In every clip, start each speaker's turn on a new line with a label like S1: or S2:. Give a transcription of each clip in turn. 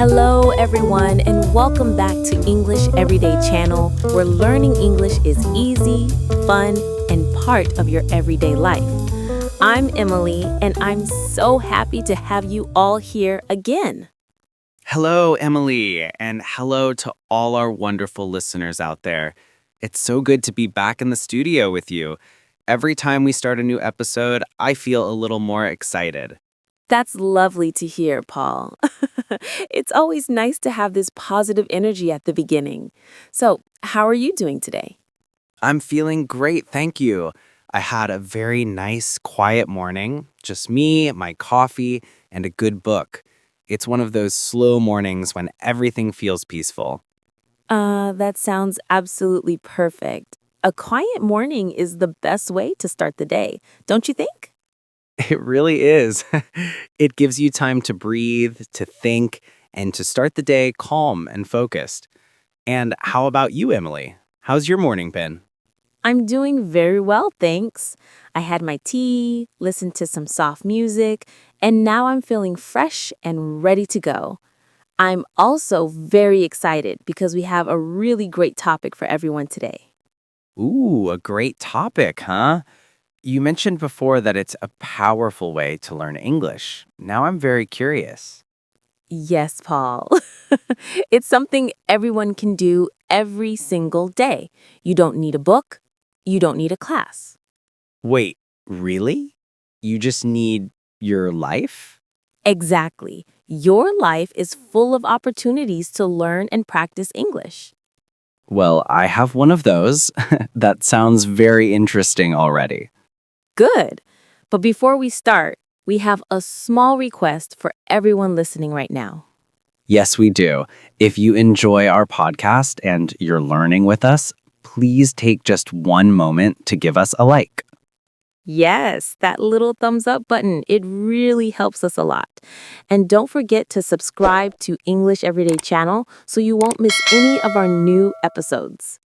S1: Hello, everyone, and welcome back to English Everyday Channel, where learning English is easy, fun, and part of your everyday life. I'm Emily, and I'm so happy to have you all here again.
S2: Hello, Emily, and hello to all our wonderful listeners out there. It's so good to be back in the studio with you. Every time we start a new episode, I feel a little more excited.
S1: That's lovely to hear, Paul. It's always nice to have this positive energy at the beginning. So, how are you doing today?
S2: I'm feeling great, thank you. I had a very nice, quiet morning. Just me, my coffee, and a good book. It's one of those slow mornings when everything feels peaceful.
S1: That sounds absolutely perfect. A quiet morning is the best way to start the day, don't you think?
S2: It really is. It gives you time to breathe, to think, and to start the day calm and focused. And how about you, Emily? How's your morning been?
S1: I'm doing very well, thanks. I had my tea, listened to some soft music, and now I'm feeling fresh and ready to go. I'm also very excited because we have a really great topic for everyone today.
S2: Ooh, a great topic, huh? You mentioned before that it's a powerful way to learn English. Now I'm very curious.
S1: Yes, Paul. It's something everyone can do every single day. You don't need a book, you don't need a class.
S2: Wait, really? You just need your life?
S1: Exactly. Your life is full of opportunities to learn and practice English.
S2: Well, I have one of those. That sounds very interesting already.
S1: Good. But before we start, we have a small request for everyone listening right now.
S2: Yes, we do. If you enjoy our podcast and you're learning with us, please take just one moment to give us a like.
S1: Yes, that little thumbs up button, it really helps us a lot. And don't forget to subscribe to English Everyday Channel so you won't miss any of our new episodes.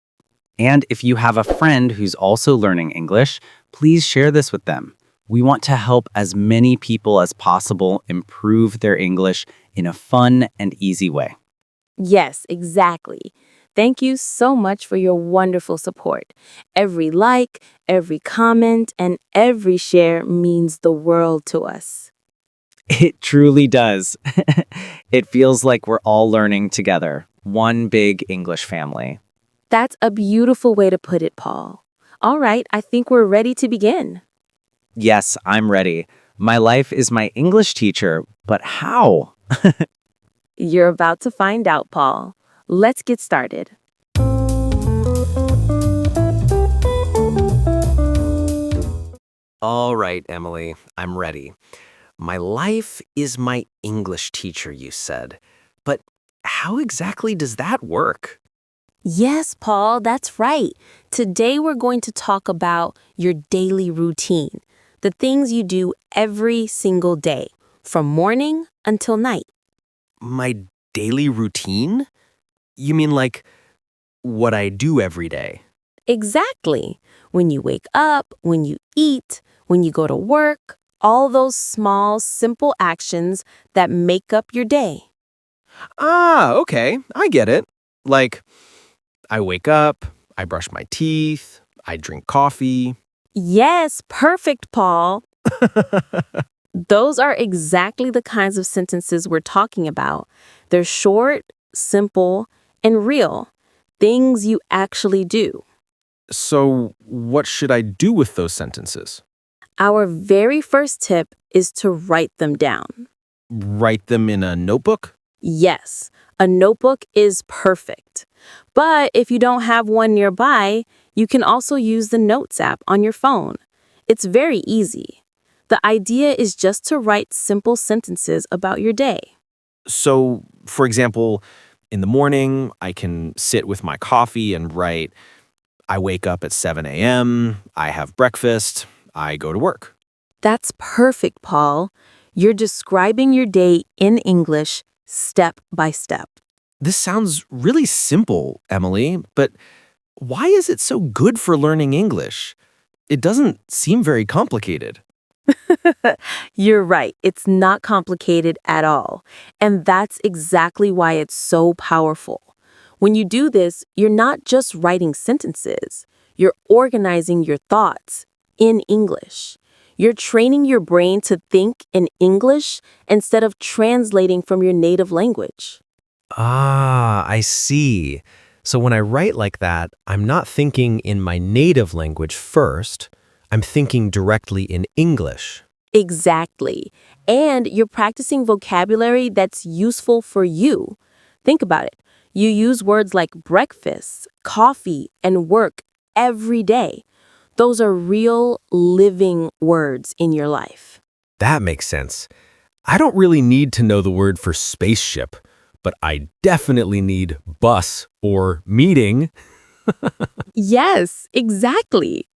S2: And if you have a friend who's also learning English, please share this with them. We want to help as many people as possible improve their English in a fun and easy way.
S1: Yes, exactly. Thank you so much for your wonderful support. Every like, every comment, and every share means the world to us.
S2: It truly does. It feels like we're all learning together, one big English family.
S1: That's a beautiful way to put it, Paul. All right, I think we're ready to begin.
S2: Yes, I'm ready. My life is my English teacher, but how?
S1: You're about to find out, Paul. Let's get started.
S3: All right, Emily, I'm ready. My life is my English teacher, you said. But how exactly does that work?
S1: Yes, Paul, that's right. Today we're going to talk about your daily routine, the things you do every single day, from morning until night.
S3: My daily routine? You mean like what I do every day?
S1: Exactly. When you wake up, when you eat, when you go to work, all those small, simple actions that make up your day.
S3: Ah, okay, I get it. Like, I wake up, I brush my teeth, I drink coffee.
S1: Yes, perfect, Paul. Those are exactly the kinds of sentences we're talking about. They're short, simple, and real. Things you actually do.
S3: So, what should I do with those sentences?
S1: Our very first tip is to write them down.
S3: Write them in a notebook?
S1: Yes, a notebook is perfect. But if you don't have one nearby, you can also use the Notes app on your phone. It's very easy. The idea is just to write simple sentences about your day.
S3: So, for example, in the morning, I can sit with my coffee and write, I wake up at 7 a.m., I have breakfast, I go to work.
S1: That's perfect, Paul. You're describing your day in English step by step.
S3: This sounds really simple, Emily, but why is it so good for learning English? It doesn't seem very complicated.
S1: You're right. It's not complicated at all. And that's exactly why it's so powerful. When you do this, you're not just writing sentences, you're organizing your thoughts in English. You're training your brain to think in English instead of translating from your native language.
S3: Ah, I see. So when I write like that, I'm not thinking in my native language first. I'm thinking directly in English.
S1: Exactly. And you're practicing vocabulary that's useful for you. Think about it. You use words like breakfast, coffee, and work every day. Those are real, living words in your life.
S3: That makes sense. I don't really need to know the word for spaceship, but I definitely need bus or meeting.
S1: Yes, exactly.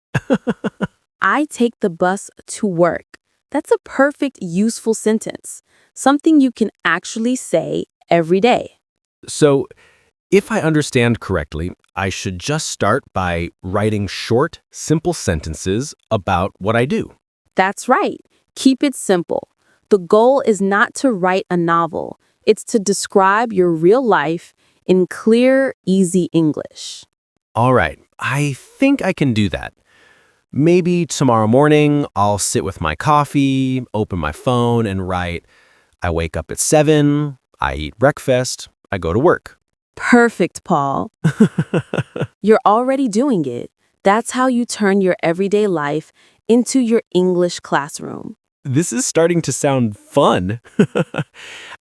S1: I take the bus to work. That's a perfect, useful sentence. Something you can actually say every day.
S3: So, if I understand correctly, I should just start by writing short, simple sentences about what I do.
S1: That's right. Keep it simple. The goal is not to write a novel. It's to describe your real life in clear, easy English.
S3: All right, I think I can do that. Maybe tomorrow morning I'll sit with my coffee, open my phone, and write, I wake up at 7, I eat breakfast, I go to work.
S1: Perfect, Paul. You're already doing it. That's how you turn your everyday life into your English classroom.
S3: This is starting to sound fun.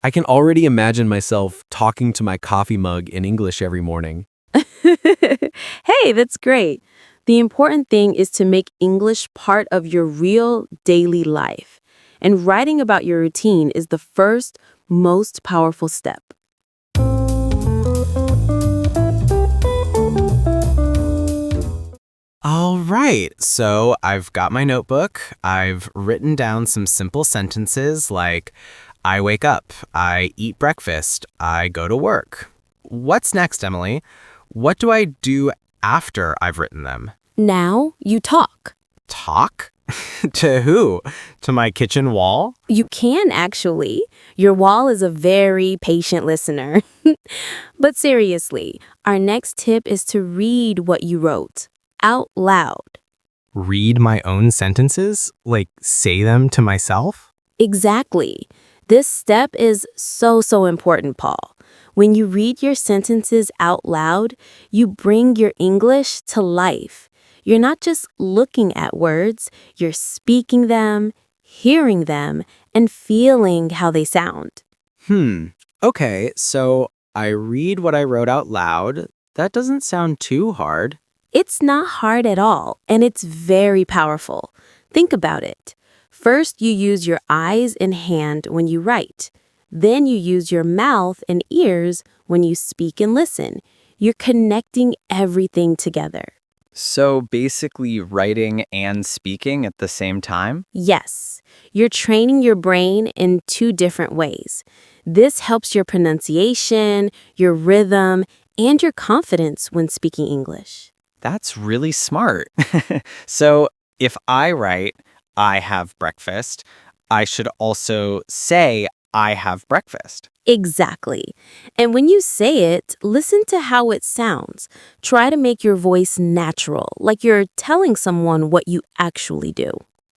S3: I can already imagine myself talking to my coffee mug in English every morning.
S1: Hey, that's great. The important thing is to make English part of your real daily life. And writing about your routine is the first, most powerful step.
S2: All right, so I've got my notebook. I've written down some simple sentences like, I wake up, I eat breakfast, I go to work. What's next, Emily? What do I do after I've written them?
S1: Now you talk.
S2: Talk? To who? To my kitchen wall?
S1: You can actually. Your wall is a very patient listener. But seriously, our next tip is to read what you wrote out loud.
S2: Read my own sentences? Like, say them to myself?
S1: Exactly. This step is so important, Paul. When you read your sentences out loud, you bring your English to life. You're not just looking at words, you're speaking them, hearing them, and feeling how they sound.
S2: Okay, so I read what I wrote out loud. That doesn't sound too hard.
S1: It's not hard at all, and it's very powerful. Think about it. First, you use your eyes and hand when you write. Then you use your mouth and ears when you speak and listen. You're connecting everything together.
S4: So basically writing and speaking at the same time?
S1: Yes, you're training your brain in two different ways. This helps your pronunciation, your rhythm, and your confidence when speaking English.
S4: That's really smart. So if I write, I have breakfast, I should also say, I have breakfast.
S1: Exactly. And when you say it, listen to how it sounds. Try to make your voice natural, like you're telling someone what you actually do.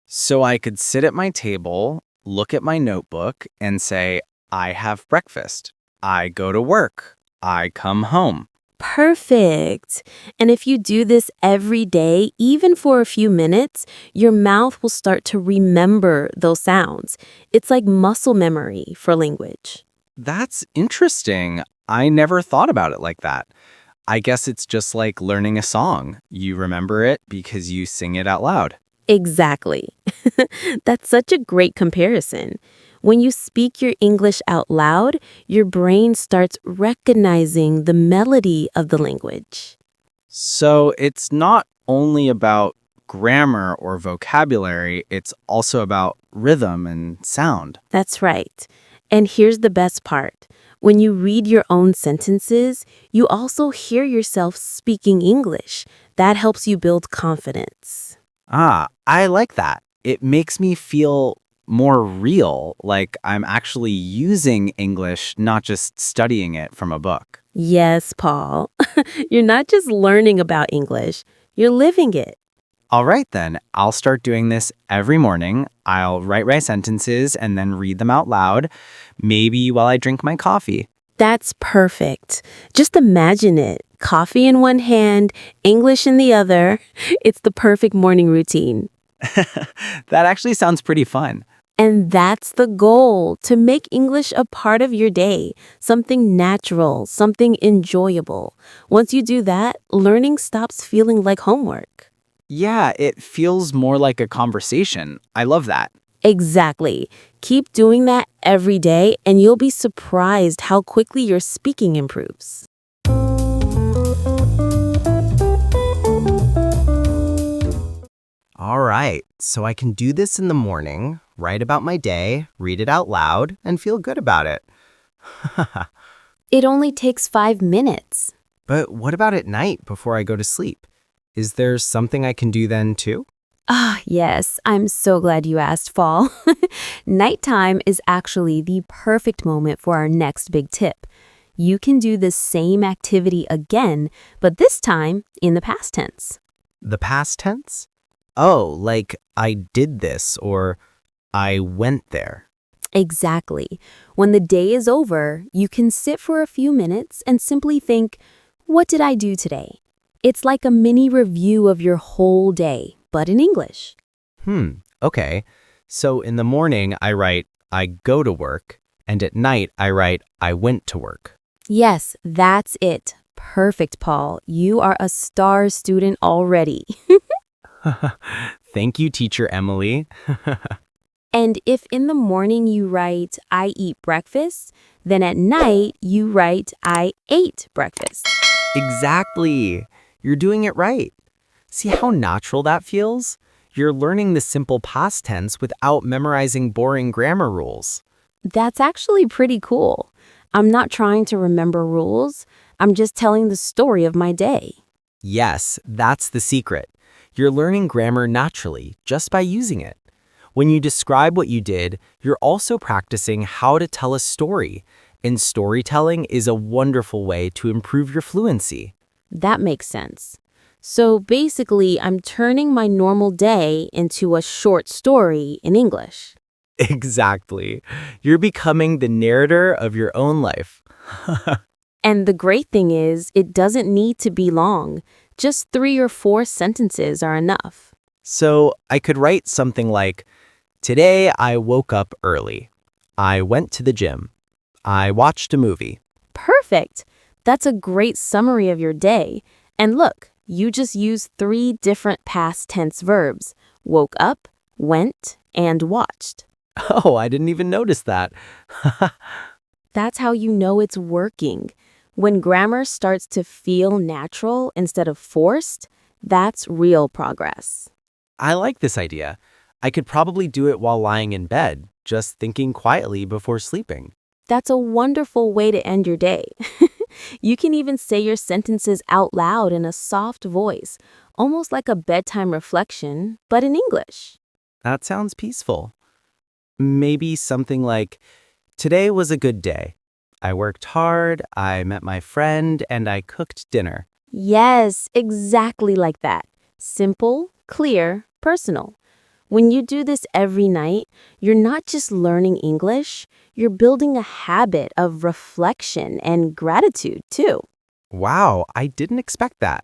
S4: So I could sit at my table, look at my notebook, and say, I have breakfast. I go to work. I come home.
S1: Perfect. And if you do this every day, even for a few minutes, your mouth will start to remember those sounds. It's like muscle memory for language.
S4: That's interesting. I never thought about it like that. I guess it's just like learning a song. You remember it because you sing it out loud.
S1: Exactly. That's such a great comparison. When you speak your English out loud, your brain starts recognizing the melody of the language.
S4: So it's not only about grammar or vocabulary, it's also about rhythm and sound.
S1: That's right. And here's the best part. When you read your own sentences, you also hear yourself speaking English. That helps you build confidence.
S4: Ah, I like that.
S2: It makes me feel more real, like I'm actually using English, not just studying it from a book.
S1: Yes, Paul. You're not just learning about English, you're living it.
S2: All right, then. I'll start doing this every morning. I'll write my sentences and then read them out loud, maybe while I drink my coffee.
S1: That's perfect. Just imagine it. Coffee in one hand, English in the other. It's the perfect morning routine.
S2: That actually sounds pretty fun.
S1: And that's the goal, to make English a part of your day, something natural, something enjoyable. Once you do that, learning stops feeling like homework.
S2: Yeah, it feels more like a conversation. I love that.
S1: Exactly. Keep doing that every day, and you'll be surprised how quickly your speaking improves.
S3: All right, so I can do this in the morning, write about my day, read it out loud, and feel good about it.
S1: It only takes 5 minutes.
S3: But what about at night before I go to sleep? Is there something I can do then too?
S1: Ah, yes, I'm so glad you asked, Fall. Nighttime is actually the perfect moment for our next big tip. You can do the same activity again, but this time in the past tense.
S3: The past tense? Oh, like I did this or I went there.
S1: Exactly. When the day is over, you can sit for a few minutes and simply think, what did I do today? It's like a mini review of your whole day, but in English.
S3: Okay. So in the morning, I write, I go to work, and at night, I write, I went to work.
S1: Yes, that's it. Perfect, Paul. You are a star student already.
S3: Thank you, Teacher Emily.
S1: And if in the morning you write, I eat breakfast, then at night you write, I ate breakfast.
S3: Exactly. You're doing it right. See how natural that feels? You're learning the simple past tense without memorizing boring grammar rules.
S1: That's actually pretty cool. I'm not trying to remember rules. I'm just telling the story of my day.
S3: Yes, that's the secret. You're learning grammar naturally just by using it. When you describe what you did, you're also practicing how to tell a story, and storytelling is a wonderful way to improve your fluency.
S1: That makes sense. So basically, I'm turning my normal day into a short story in English.
S3: Exactly. You're becoming the narrator of your own life.
S1: And the great thing is, it doesn't need to be long. Just 3 or 4 sentences are enough.
S3: So I could write something like, Today I woke up early. I went to the gym. I watched a movie.
S1: Perfect. That's a great summary of your day. And look, you just used 3 different past tense verbs: woke up, went, and watched.
S3: Oh, I didn't even notice that.
S1: That's how you know it's working. When grammar starts to feel natural instead of forced, that's real progress.
S3: I like this idea. I could probably do it while lying in bed, just thinking quietly before sleeping.
S1: That's a wonderful way to end your day. You can even say your sentences out loud in a soft voice, almost like a bedtime reflection, but in English.
S3: That sounds peaceful. Maybe something like, Today was a good day. I worked hard, I met my friend, and I cooked dinner.
S1: Yes, exactly like that. Simple, clear, personal. When you do this every night, you're not just learning English, you're building a habit of reflection and gratitude too.
S3: Wow, I didn't expect that.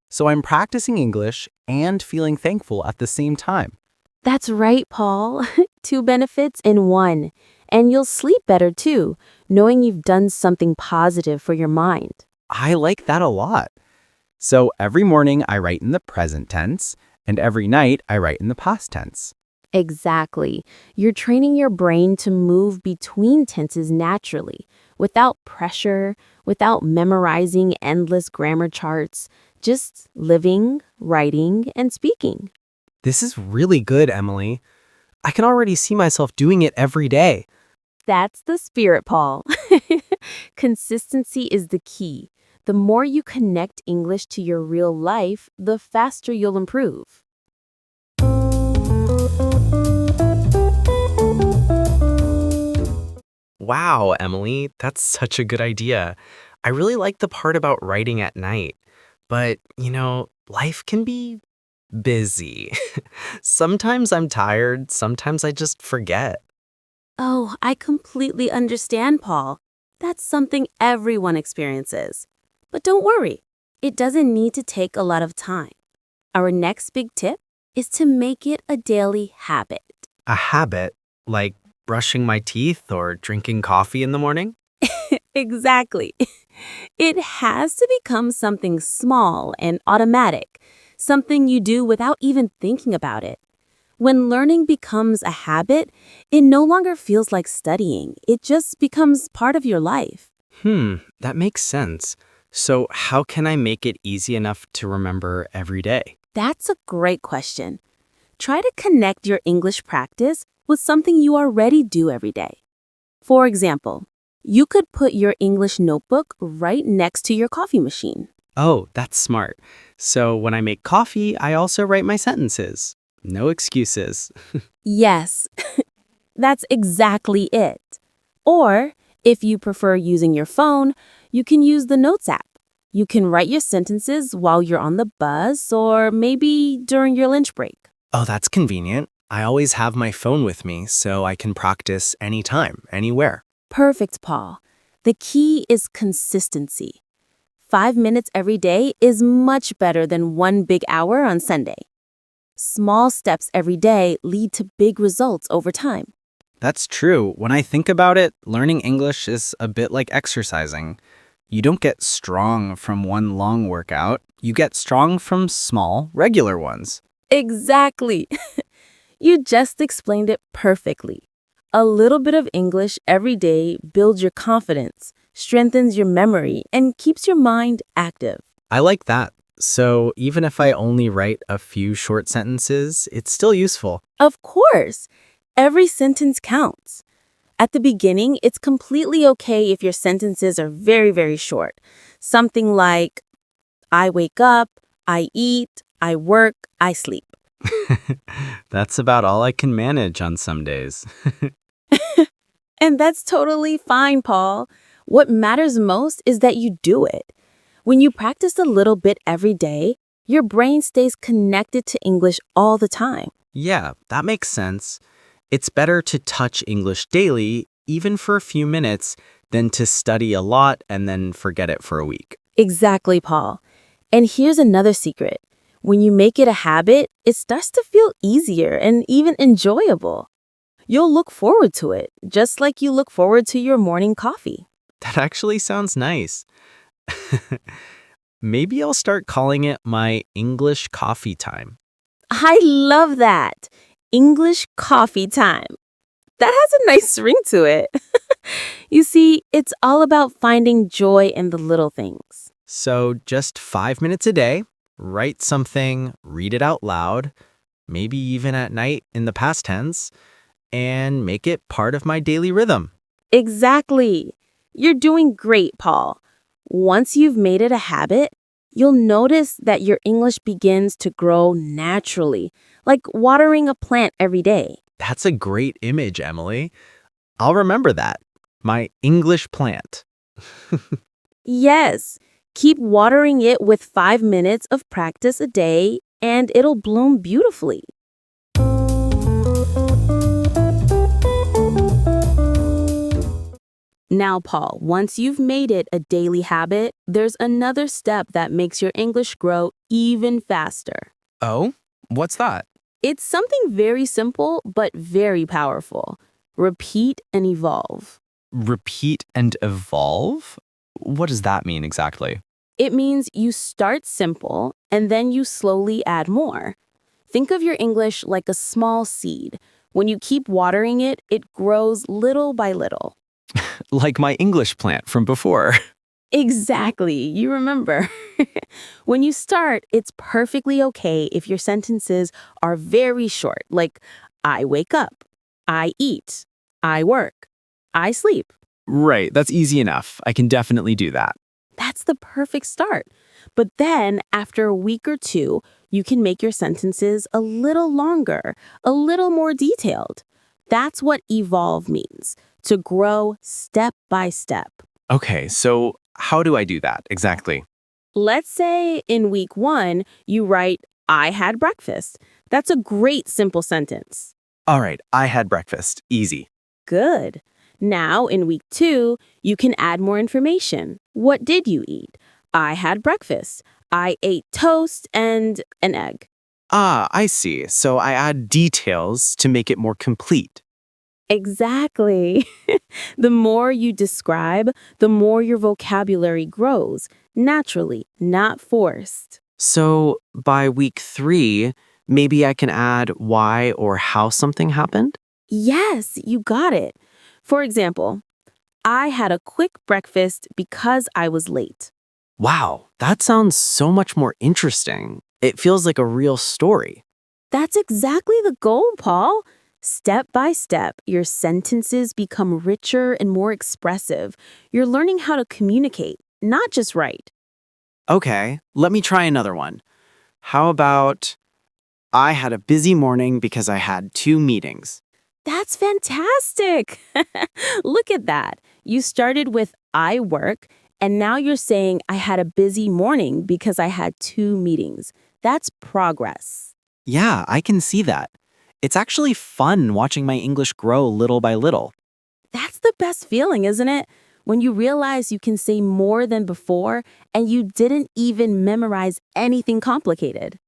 S3: So I'm practicing English and feeling thankful at the same time.
S1: That's right, Paul. 2 benefits in 1. And you'll sleep better too, knowing you've done something positive for your mind.
S3: I like that a lot. So every morning I write in the present tense, and every night I write in the past tense.
S1: Exactly. You're training your brain to move between tenses naturally, without pressure, without memorizing endless grammar charts, just living, writing, and speaking.
S3: This is really good, Emily. I can already see myself doing it every day.
S1: That's the spirit, Paul. Consistency is the key. The more you connect English to your real life, the faster you'll improve.
S3: Wow, Emily, that's such a good idea. I really like the part about writing at night. But, life can be busy. Sometimes I'm tired, sometimes I just forget.
S1: Oh, I completely understand, Paul. That's something everyone experiences. But don't worry, it doesn't need to take a lot of time. Our next big tip is to make it a daily habit.
S3: A habit, like brushing my teeth or drinking coffee in the morning?
S1: Exactly. It has to become something small and automatic, something you do without even thinking about it. When learning becomes a habit, it no longer feels like studying. It just becomes part of your life.
S3: That makes sense. So, how can I make it easy enough to remember every day?
S1: That's a great question. Try to connect your English practice with something you already do every day. For example, you could put your English notebook right next to your coffee machine.
S3: Oh, that's smart. So, when I make coffee, I also write my sentences. No excuses.
S1: Yes, that's exactly it. Or, if you prefer using your phone, you can use the Notes app. You can write your sentences while you're on the bus or maybe during your lunch break.
S3: Oh, that's convenient. I always have my phone with me, so I can practice anytime, anywhere.
S1: Perfect, Paul. The key is consistency. 5 minutes every day is much better than 1 big hour on Sunday. Small steps every day lead to big results over time.
S2: That's true. When I think about it, learning English is a bit like exercising. You don't get strong from one long workout, you get strong from small, regular ones.
S1: Exactly. You just explained it perfectly. A little bit of English every day builds your confidence, strengthens your memory, and keeps your mind active.
S3: I like that. So, even if I only write a few short sentences, it's still useful.
S1: Of course, every sentence counts. At the beginning, it's completely okay if your sentences are very, very short. Something like, I wake up, I eat, I work, I sleep.
S3: That's about all I can manage on some days.
S1: And that's totally fine, Paul. What matters most is that you do it. When you practice a little bit every day, your brain stays connected to English all the time.
S3: Yeah, that makes sense. It's better to touch English daily, even for a few minutes, than to study a lot and then forget it for a week.
S1: Exactly, Paul. And here's another secret. When you make it a habit, it starts to feel easier and even enjoyable. You'll look forward to it, just like you look forward to your morning coffee.
S3: That actually sounds nice. Maybe I'll start calling it my English coffee time.
S1: I love that. English coffee time. That has a nice ring to it. You see, it's all about finding joy in the little things.
S3: So, just 5 minutes a day, write something, read it out loud, maybe even at night in the past tense, and make it part of my daily rhythm.
S1: Exactly. You're doing great, Paul. Once you've made it a habit, you'll notice that your English begins to grow naturally, like watering a plant every day.
S3: That's a great image, Emily. I'll remember that. My English plant.
S1: Yes, keep watering it with 5 minutes of practice a day, and it'll bloom beautifully. Now, Paul, once you've made it a daily habit, there's another step that makes your English grow even faster.
S2: Oh, what's that?
S1: It's something very simple but very powerful. Repeat and evolve.
S2: Repeat and evolve? What does that mean exactly?
S1: It means you start simple and then you slowly add more. Think of your English like a small seed. When you keep watering it, it grows little by little.
S2: Like my English plant from before.
S1: Exactly, you remember. When you start, it's perfectly okay if your sentences are very short, like I wake up, I eat, I work, I sleep.
S2: Right, that's easy enough. I can definitely do that.
S1: That's the perfect start. But then, after a week or two, you can make your sentences a little longer, a little more detailed. That's what evolve means, to grow step by step.
S2: Okay, so how do I do that exactly?
S1: Let's say in week 1, you write, I had breakfast. That's a great simple sentence.
S2: All right, I had breakfast. Easy.
S1: Good. Now, in week 2, you can add more information. What did you eat? I had breakfast. I ate toast and an egg.
S2: Ah, I see. So I add details to make it more complete.
S1: Exactly. The more you describe, the more your vocabulary grows, naturally, not forced.
S2: So by week 3, maybe I can add why or how something happened?
S1: Yes, you got it. For example, I had a quick breakfast because I was late.
S2: Wow, that sounds so much more interesting. It feels like a real story.
S1: That's exactly the goal, Paul. Step by step, your sentences become richer and more expressive. You're learning how to communicate, not just write.
S2: Okay, let me try another one. How about I had a busy morning because I had 2 meetings?
S1: That's fantastic. Look at that. You started with I work, and now you're saying I had a busy morning because I had 2 meetings. That's progress.
S2: Yeah, I can see that. It's actually fun watching my English grow little by little.
S1: That's the best feeling, isn't it? When you realize you can say more than before and you didn't even memorize anything complicated.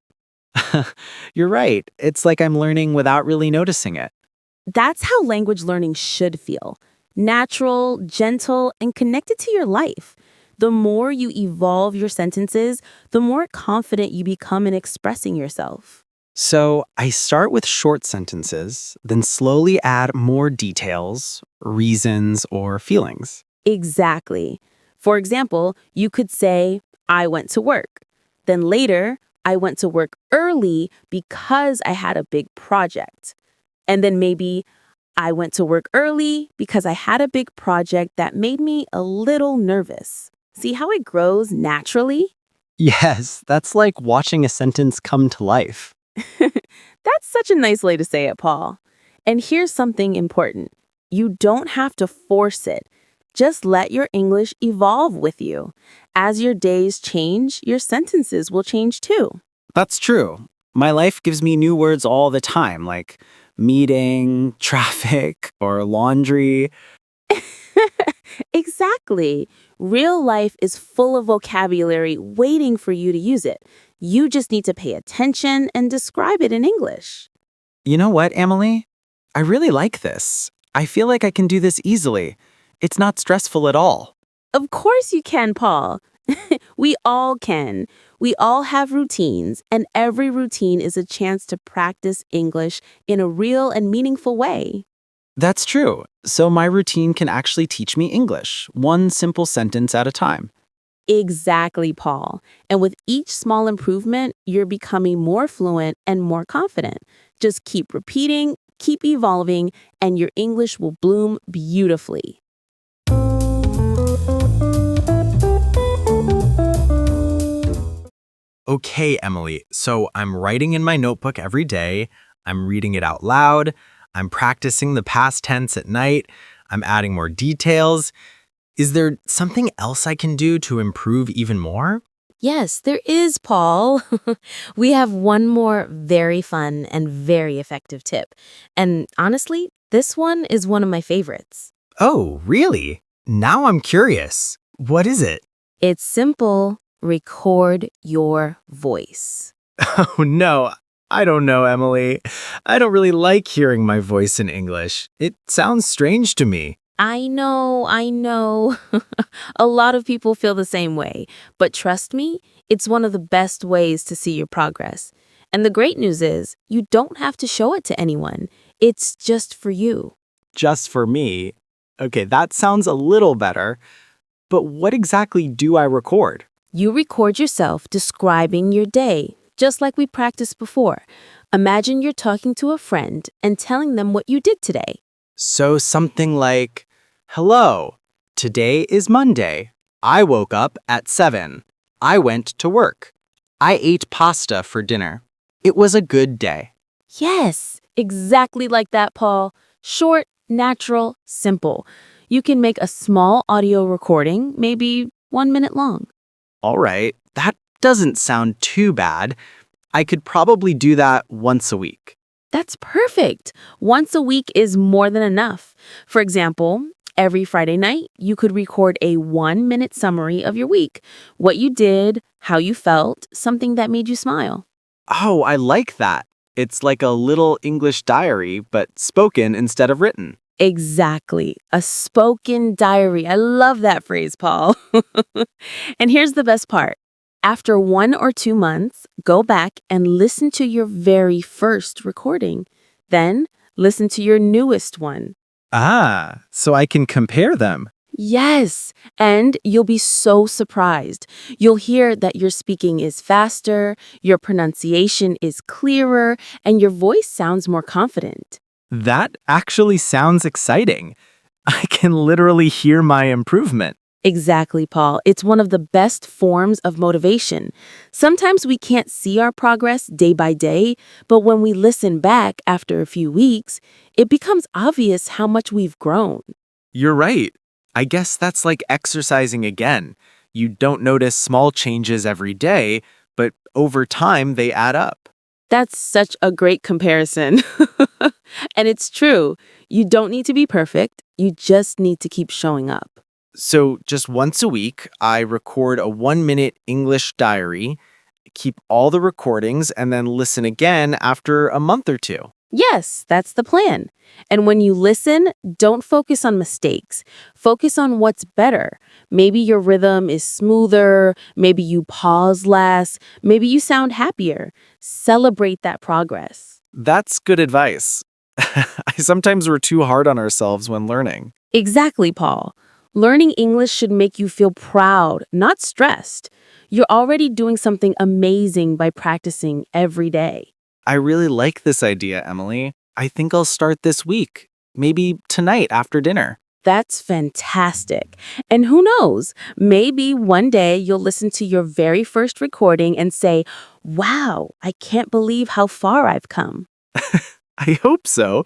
S2: You're right. It's like I'm learning without really noticing it.
S1: That's how language learning should feel. Natural, gentle, and connected to your life. The more you evolve your sentences, the more confident you become in expressing yourself.
S2: So I start with short sentences, then slowly add more details, reasons, or feelings.
S1: Exactly. For example, you could say, I went to work. Then later, I went to work early because I had a big project. And then maybe, I went to work early because I had a big project that made me a little nervous. See how it grows naturally?
S2: Yes, that's like watching a sentence come to life.
S1: That's such a nice way to say it, Paul. And here's something important. You don't have to force it. Just let your English evolve with you. As your days change, your sentences will change too.
S2: That's true. My life gives me new words all the time, like meeting, traffic, or laundry.
S1: Exactly. Real life is full of vocabulary waiting for you to use it. You just need to pay attention and describe it in English.
S2: You know what, Emily? I really like this. I feel like I can do this easily. It's not stressful at all.
S1: Of course you can, Paul. We all can. We all have routines, and every routine is a chance to practice English in a real and meaningful way.
S2: That's true. So my routine can actually teach me English, one simple sentence at a time.
S1: Exactly, Paul. And with each small improvement, you're becoming more fluent and more confident. Just keep repeating, keep evolving, and your English will bloom beautifully.
S3: Okay, Emily, so I'm writing in my notebook every day, I'm reading it out loud, I'm practicing the past tense at night, I'm adding more details. Is there something else I can do to improve even more?
S1: Yes, there is, Paul. We have one more very fun and very effective tip. And honestly, this one is one of my favorites.
S3: Oh, really? Now I'm curious. What is it?
S1: It's simple. Record your voice.
S3: Oh, no. I don't know, Emily. I don't really like hearing my voice in English. It sounds strange to me.
S1: I know. A lot of people feel the same way. But trust me, it's one of the best ways to see your progress. And the great news is, you don't have to show it to anyone. It's just for you.
S2: Just for me. Okay, that sounds a little better. But what exactly do I record?
S1: You record yourself describing your day, just like we practiced before. Imagine you're talking to a friend and telling them what you did today.
S2: So something like, hello, today is Monday. I woke up at 7. I went to work. I ate pasta for dinner. It was a good day.
S1: Yes, exactly like that, Paul. Short, natural, simple. You can make a small audio recording, maybe 1 minute long.
S4: All right, that doesn't sound too bad. I could probably do that once a week.
S1: That's perfect. Once a week is more than enough. For example, every Friday night, you could record a 1 minute summary of your week. What you did, how you felt, something that made you smile.
S4: Oh, I like that. It's like a little English diary, but spoken instead of written.
S1: Exactly. A spoken diary. I love that phrase, Paul. And here's the best part. After 1 or 2 months, go back and listen to your very first recording. Then listen to your newest one.
S4: Ah, so I can compare them.
S1: Yes, and you'll be so surprised. You'll hear that your speaking is faster, your pronunciation is clearer, and your voice sounds more confident.
S4: That actually sounds exciting. I can literally hear my improvement.
S1: Exactly, Paul. It's one of the best forms of motivation. Sometimes we can't see our progress day by day, but when we listen back after a few weeks, it becomes obvious how much we've grown.
S4: You're right. I guess that's like exercising again. You don't notice small changes every day, but over time they add up.
S1: That's such a great comparison. And it's true. You don't need to be perfect. You just need to keep showing up.
S4: So just once a week, I record a 1-minute English diary, keep all the recordings, and then listen again after a month or two.
S1: Yes, that's the plan. And when you listen, don't focus on mistakes. Focus on what's better. Maybe your rhythm is smoother. Maybe you pause less. Maybe you sound happier. Celebrate that progress.
S4: That's good advice. Sometimes we're too hard on ourselves when learning.
S1: Exactly, Paul. Learning English should make you feel proud, not stressed. You're already doing something amazing by practicing every day.
S4: I really like this idea, Emily. I think I'll start this week, maybe tonight after dinner.
S1: That's fantastic. And who knows, maybe one day you'll listen to your very first recording and say, wow, I can't believe how far I've come.
S4: I hope so.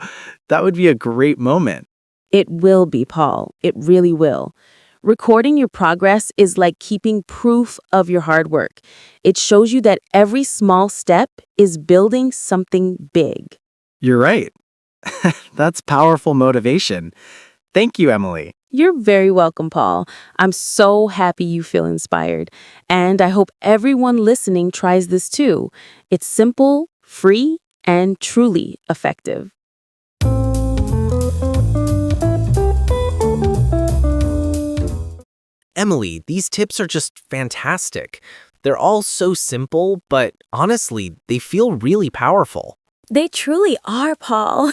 S4: That would be a great moment.
S1: It will be, Paul. It really will. Recording your progress is like keeping proof of your hard work. It shows you that every small step is building something big.
S4: You're right. That's powerful motivation. Thank you, Emily.
S1: You're very welcome, Paul. I'm so happy you feel inspired. And I hope everyone listening tries this too. It's simple, free, and truly effective.
S3: Emily, these tips are just fantastic. They're all so simple, but honestly, they feel really powerful.
S1: They truly are, Paul.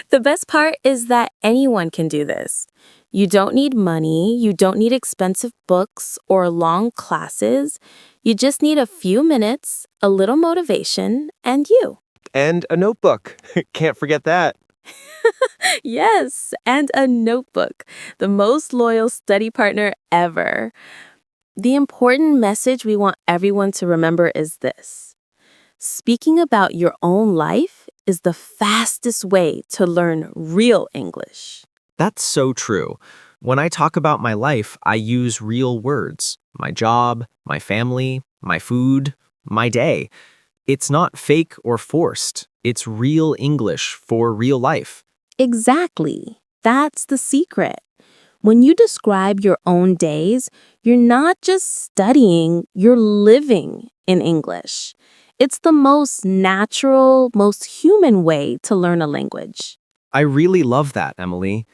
S1: The best part is that anyone can do this. You don't need money, you don't need expensive books or long classes. You just need a few minutes, a little motivation, and you.
S3: And a notebook. Can't forget that.
S1: Yes, and a notebook, the most loyal study partner ever. The important message we want everyone to remember is this. Speaking about your own life is the fastest way to learn real English.
S3: That's so true. When I talk about my life, I use real words. My job, my family, my food, my day. It's not fake or forced. It's real English for real life.
S1: Exactly. That's the secret. When you describe your own days, you're not just studying, you're living in English. It's the most natural, most human way to learn a language.
S3: I really love that, Emily.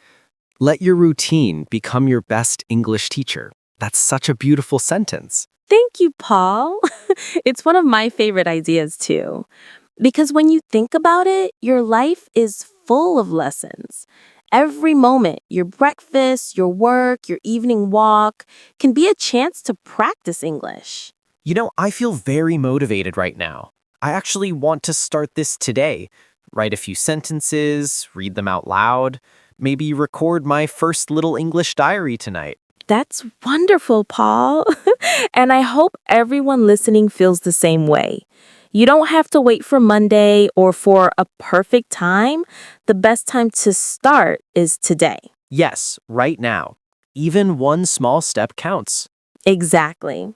S3: Let your routine become your best English teacher. That's such a beautiful sentence.
S1: Thank you, Paul. It's one of my favorite ideas, too. Because when you think about it, your life is full of lessons. Every moment, your breakfast, your work, your evening walk, can be a chance to practice English.
S3: You know, I feel very motivated right now. I actually want to start this today. Write a few sentences, read them out loud, maybe record my first little English diary tonight.
S1: That's wonderful, Paul. And I hope everyone listening feels the same way. You don't have to wait for Monday or for a perfect time. The best time to start is today.
S5: Yes, right now. Even one small step counts.
S1: Exactly.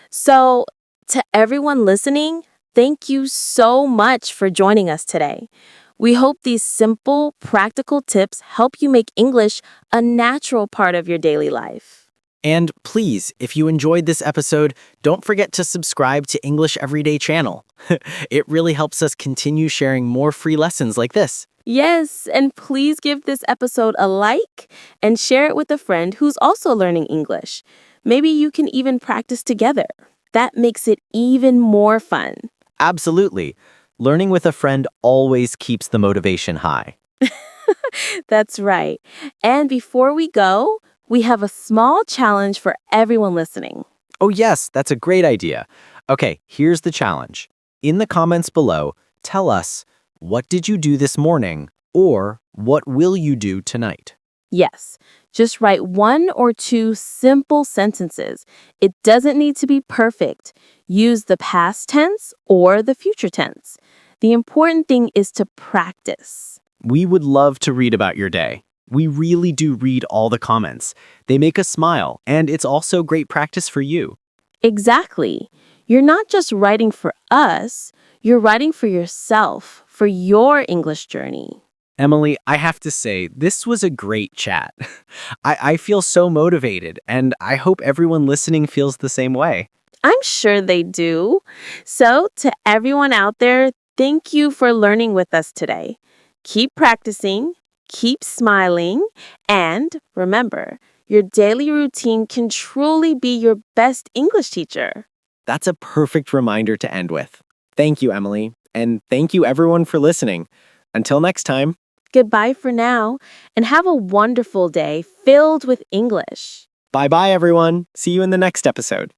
S1: So, to everyone listening, thank you so much for joining us today. We hope these simple, practical tips help you make English a natural part of your daily life.
S5: And please, if you enjoyed this episode, don't forget to subscribe to English Everyday channel. It really helps us continue sharing more free lessons like this.
S1: Yes, and please give this episode a like and share it with a friend who's also learning English. Maybe you can even practice together. That makes it even more fun.
S5: Absolutely. Learning with a friend always keeps the motivation high.
S1: That's right. And before we go, we have a small challenge for everyone listening.
S5: Oh yes, that's a great idea. Okay, here's the challenge. In the comments below, tell us, what did you do this morning? Or what will you do tonight?
S1: Yes, just write 1 or 2 simple sentences. It doesn't need to be perfect. Use the past tense or the future tense. The important thing is to practice.
S5: We would love to read about your day. We really do read all the comments. They make us smile, and it's also great practice for you.
S1: Exactly. You're not just writing for us, you're writing for yourself, for your English journey.
S5: Emily, I have to say, this was a great chat. I feel so motivated, and I hope everyone listening feels the same way.
S1: I'm sure they do. So, to everyone out there, thank you for learning with us today. Keep practicing, keep smiling, and remember, your daily routine can truly be your best English teacher.
S5: That's a perfect reminder to end with. Thank you, Emily, and thank you everyone for listening. Until next time.
S1: Goodbye for now, and have a wonderful day filled with English.
S5: Bye-bye, everyone. See you in the next episode.